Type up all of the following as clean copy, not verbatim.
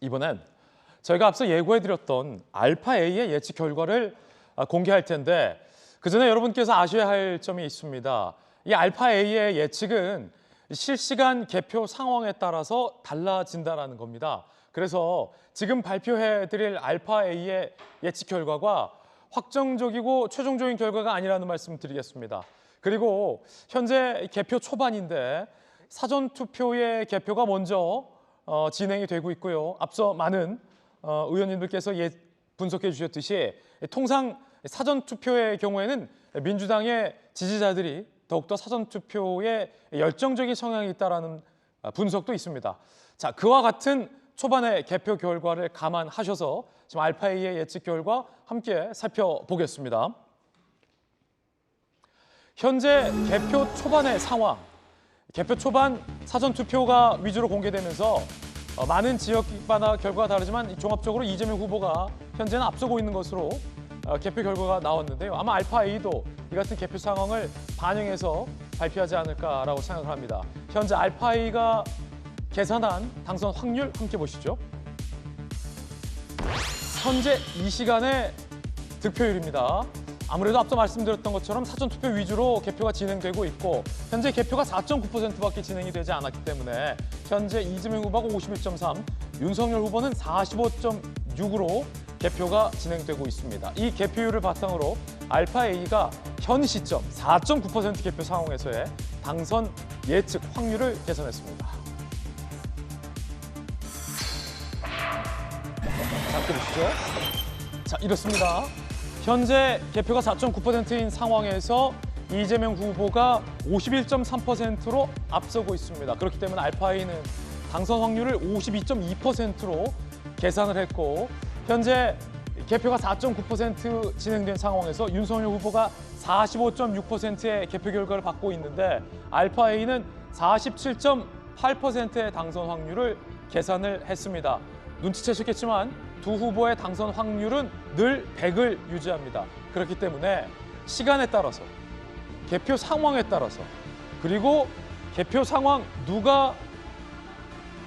이번엔 저희가 앞서 예고해드렸던 알파-A의 예측 결과를 공개할 텐데 그 전에 여러분께서 아셔야 할 점이 있습니다. 이 알파-A의 예측은 실시간 개표 상황에 따라서 달라진다는 겁니다. 그래서 지금 발표해드릴 알파-A의 예측 결과가 확정적이고 최종적인 결과가 아니라는 말씀 드리겠습니다. 그리고 현재 개표 초반인데 사전투표의 개표가 먼저 진행이 되고 있고요. 앞서 많은 의원님들께서 분석해 주셨듯이 통상 사전투표의 경우에는 민주당의 지지자들이 더욱더 사전투표에 열정적인 성향이 있다는 분석도 있습니다. 자, 그와 같은 초반의 개표 결과를 감안하셔서 지금 알파-A의 예측 결과 함께 살펴보겠습니다. 현재 개표 초반의 상황, 개표 초반 사전투표가 위주로 공개되면서 많은 지역마다 결과가 다르지만 종합적으로 이재명 후보가 현재는 앞서고 있는 것으로 개표 결과가 나왔는데요. 아마 알파-A도 이 같은 개표 상황을 반영해서 발표하지 않을까라고 생각을 합니다. 현재 알파-A가 계산한 당선 확률 함께 보시죠. 현재 이 시간의 득표율입니다. 아무래도 앞서 말씀드렸던 것처럼 사전투표 위주로 개표가 진행되고 있고 현재 개표가 4.9%밖에 진행이 되지 않았기 때문에 현재 이재명 후보가 51.3, 윤석열 후보는 45.6으로 개표가 진행되고 있습니다. 이 개표율을 바탕으로 알파-A가 현 시점 4.9% 개표 상황에서의 당선 예측 확률을 계산했습니다. 자, 보시죠. 자, 이렇습니다. 현재 개표가 4.9%인 상황에서 이재명 후보가 51.3%로 앞서고 있습니다. 그렇기 때문에 알파-A는 당선 확률을 52.2%로 계산을 했고 현재 개표가 4.9% 진행된 상황에서 윤석열 후보가 45.6%의 개표 결과를 받고 있는데 알파-A는 47.8%의 당선 확률을 계산을 했습니다. 눈치채셨겠지만 두 후보의 당선 확률은 늘 100을 유지합니다. 그렇기 때문에 시간에 따라서, 개표 상황에 따라서, 그리고 개표 상황 누가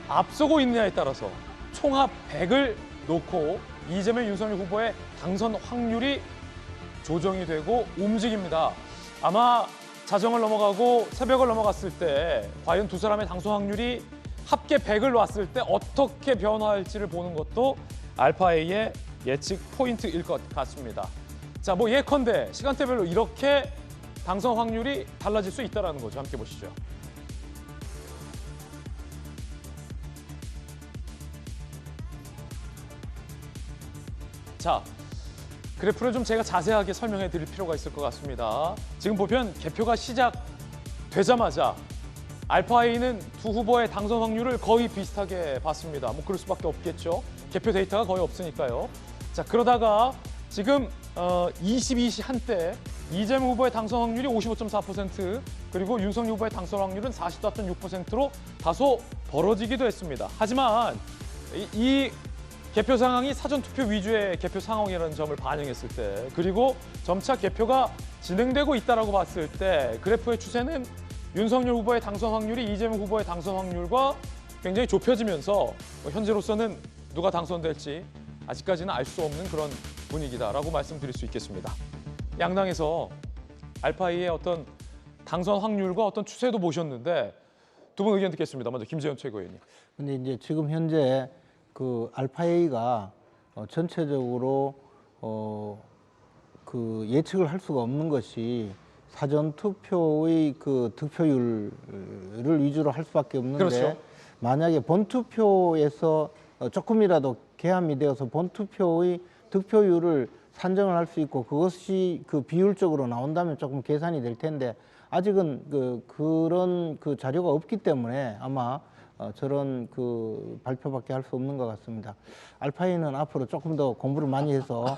앞서고 있느냐에 따라서 총합 100을 놓고 이재명, 윤석열 후보의 당선 확률이 조정이 되고 움직입니다. 아마 자정을 넘어가고 새벽을 넘어갔을 때 과연 두 사람의 당선 확률이 합계 100을 놨을 때 어떻게 변화할지를 보는 것도 알파-A의 예측 포인트일 것 같습니다. 자, 예컨대 시간대별로 이렇게 당선 확률이 달라질 수 있다는 거죠. 함께 보시죠. 자, 그래프를 좀 제가 자세하게 설명해 드릴 필요가 있을 것 같습니다. 지금 보면 개표가 시작되자마자 알파-A는 두 후보의 당선 확률을 거의 비슷하게 봤습니다. 그럴 수밖에 없겠죠. 개표 데이터가 거의 없으니까요. 자, 그러다가 지금 22시 한때 이재명 후보의 당선 확률이 55.4%, 그리고 윤석열 후보의 당선 확률은 44.6%로 다소 벌어지기도 했습니다. 하지만 이 개표 상황이 사전투표 위주의 개표 상황이라는 점을 반영했을 때, 그리고 점차 개표가 진행되고 있다고 봤을 때 그래프의 추세는 윤석열 후보의 당선 확률이 이재명 후보의 당선 확률과 굉장히 좁혀지면서 현재로서는 누가 당선될지 아직까지는 알 수 없는 그런 분위기다라고 말씀드릴 수 있겠습니다. 양당에서 알파-A의 어떤 당선 확률과 어떤 추세도 보셨는데 두 분 의견 듣겠습니다. 먼저 김재현 최고위원님. 근데 이제 지금 현재 그 알파-A가 전체적으로 그 예측을 할 수가 없는 것이 사전투표의 그 득표율을 위주로 할 수밖에 없는데 그렇죠. 만약에 본투표에서 조금이라도 개함이 되어서 본투표의 득표율을 산정을 할 수 있고 그것이 그 비율적으로 나온다면 조금 계산이 될 텐데 아직은 그런 그 자료가 없기 때문에 아마 저런 그 발표밖에 할 수 없는 것 같습니다. 알파-A는 앞으로 조금 더 공부를 많이 해서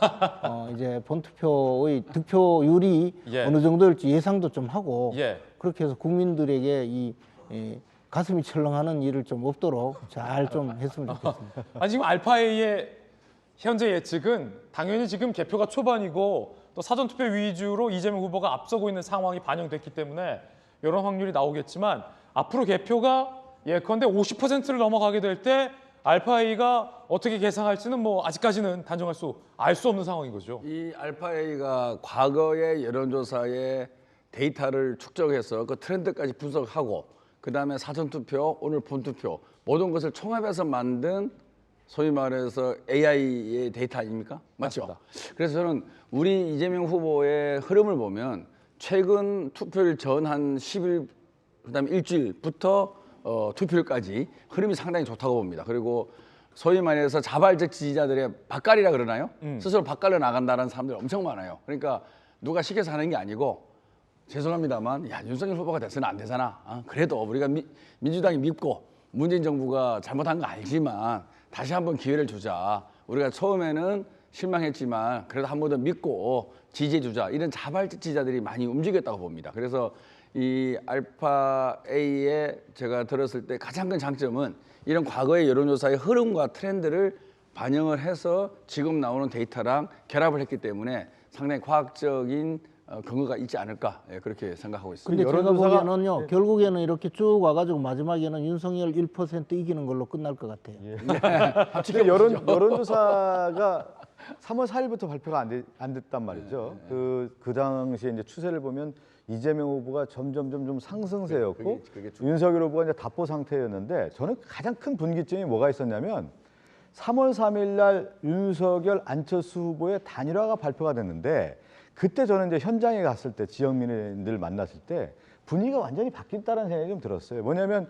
이제 본투표의 득표율이 어느 정도일지 예상도 좀 하고 그렇게 해서 국민들에게 이 가슴이 철렁하는 일을 좀 없도록 잘 좀 했으면 좋겠습니다. 지금 알파-A의 현재 예측은 당연히 지금 개표가 초반이고 또 사전투표 위주로 이재명 후보가 앞서고 있는 상황이 반영됐기 때문에 이런 확률이 나오겠지만 앞으로 개표가 예컨대 50%를 넘어가게 될 때 알파A가 어떻게 개상할지는 뭐 아직까지는 단정할 알 수 없는 상황인 거죠. 이 알파A가 과거의 여론조사의 데이터를 축적해서 그 트렌드까지 분석하고 그다음에 사전투표, 오늘 본투표 모든 것을 총합해서 만든 소위 말해서 AI의 데이터 아닙니까? 맞죠? 맞습니다. 그래서 저는 우리 이재명 후보의 흐름을 보면 최근 투표일 전 한 10일 그다음에 일주일부터 투표일까지 흐름이 상당히 좋다고 봅니다. 그리고 소위 말해서 자발적 지지자들의 밭갈이라 그러나요? 스스로 밭갈려 나간다는 사람들이 엄청 많아요. 그러니까 누가 시켜서 하는 게 아니고 죄송합니다만 야 윤석열 후보가 돼서는 안 되잖아. 그래도 우리가 민주당이 믿고 문재인 정부가 잘못한 거 알지만 다시 한번 기회를 주자. 우리가 처음에는 실망했지만 그래도 한 번 더 믿고 지지해 주자. 이런 자발적 지지자들이 많이 움직였다고 봅니다. 그래서 이 알파A에 제가 들었을 때 가장 큰 장점은 이런 과거의 여론조사의 흐름과 트렌드를 반영을 해서 지금 나오는 데이터랑 결합을 했기 때문에 상당히 과학적인 근거가 있지 않을까 그렇게 생각하고 있습니다. 근데 제가 보기에는요, 결국에는 이렇게 쭉 와가지고 마지막에는 윤석열 1% 이기는 걸로 끝날 것 같아요. 근데 여론조사가 3월 4일부터 발표가 안 됐단 말이죠. 그 당시에 이제 추세를 보면 이재명 후보가 점점 좀 상승세였고 그게 윤석열 후보가 이제 답보 상태였는데 저는 가장 큰 분기점이 뭐가 있었냐면 3월 3일 날 윤석열 안철수 후보의 단일화가 발표가 됐는데 그때 저는 이제 현장에 갔을 때 지역민들 만났을 때 분위기가 완전히 바뀌었다는 생각이 좀 들었어요. 뭐냐면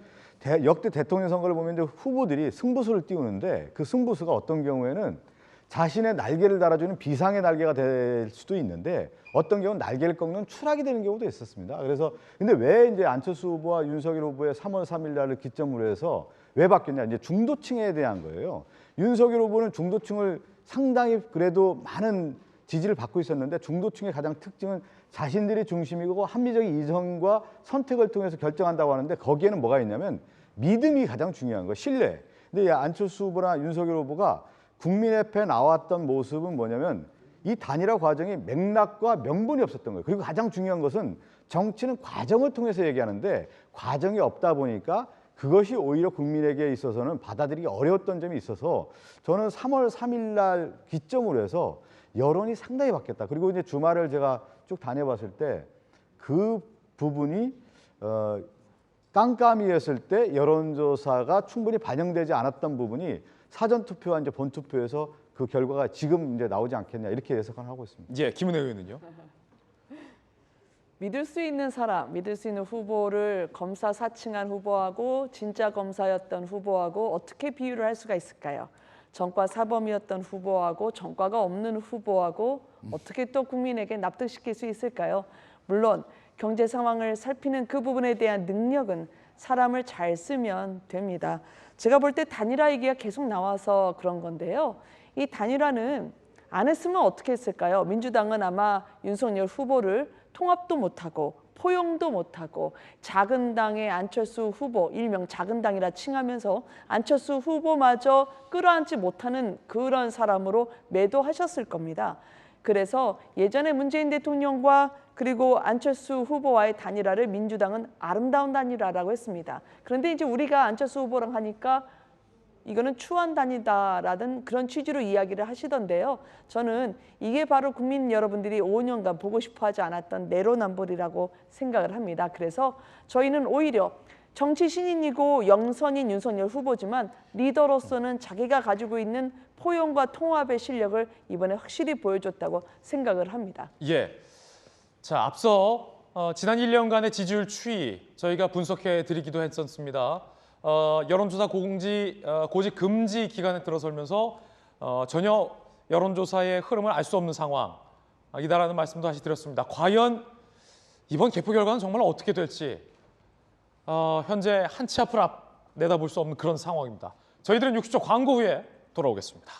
역대 대통령 선거를 보면 이제 후보들이 승부수를 띄우는데 그 승부수가 어떤 경우에는 자신의 날개를 달아주는 비상의 날개가 될 수도 있는데 어떤 경우는 날개를 꺾는 추락이 되는 경우도 있었습니다. 그래서 근데 왜 이제 안철수 후보와 윤석열 후보의 3월 3일 날을 기점으로 해서 왜 바뀌었냐 이제 중도층에 대한 거예요. 윤석열 후보는 중도층을 상당히 그래도 많은 지지를 받고 있었는데 중도층의 가장 특징은 자신들이 중심이고 합리적인 이성과 선택을 통해서 결정한다고 하는데 거기에는 뭐가 있냐면 믿음이 가장 중요한 거예요. 신뢰. 근데 이 안철수 후보나 윤석열 후보가 국민 앞에 나왔던 모습은 뭐냐면 이 단일화 과정이 맥락과 명분이 없었던 거예요. 그리고 가장 중요한 것은 정치는 과정을 통해서 얘기하는데 과정이 없다 보니까 그것이 오히려 국민에게 있어서는 받아들이기 어려웠던 점이 있어서 저는 3월 3일 날 기점으로 해서 여론이 상당히 바뀌었다. 그리고 이제 주말을 제가 쭉 다녀봤을 때 그 부분이 깜깜이었을 때 여론조사가 충분히 반영되지 않았던 부분이 사전투표와 이제 본투표에서 그 결과가 지금 이제 나오지 않겠냐 이렇게 예상을 하고 있습니다. 예, 김은혜 의원은요? 믿을 수 있는 사람, 믿을 수 있는 후보를 검사 사칭한 후보하고 진짜 검사였던 후보하고 어떻게 비유를 할 수가 있을까요? 전과 사범이었던 후보하고 전과가 없는 후보하고 어떻게 또 국민에게 납득시킬 수 있을까요? 물론 경제 상황을 살피는 그 부분에 대한 능력은 사람을 잘 쓰면 됩니다. 제가 볼 때 단일화 얘기가 계속 나와서 그런 건데요. 이 단일화는 안 했으면 어떻게 했을까요? 민주당은 아마 윤석열 후보를 통합도 못하고 포용도 못하고 작은 당의 안철수 후보, 일명 작은 당이라 칭하면서 안철수 후보마저 끌어안지 못하는 그런 사람으로 매도하셨을 겁니다. 그래서 예전에 문재인 대통령과 그리고 안철수 후보와의 단일화를 민주당은 아름다운 단일화라고 했습니다. 그런데 이제 우리가 안철수 후보랑 하니까 이거는 추한 단이다라는 그런 취지로 이야기를 하시던데요. 저는 이게 바로 국민 여러분들이 5년간 보고 싶어 하지 않았던 내로남불이라고 생각을 합니다. 그래서 저희는 오히려 정치 신인이고 영선인 윤석열 후보지만 리더로서는 자기가 가지고 있는 포용과 통합의 실력을 이번에 확실히 보여줬다고 생각을 합니다. 예. 자, 앞서 지난 1년간의 지지율 추이 저희가 분석해 드리기도 했었습니다. 여론조사 고직 금지 기간에 들어설면서 전혀 여론조사의 흐름을 알 수 없는 상황이다라는 말씀도 다시 드렸습니다. 과연 이번 개표 결과는 정말 어떻게 될지 현재 한치 앞을 내다볼 수 없는 그런 상황입니다. 저희들은 60초 광고 후에 돌아오겠습니다.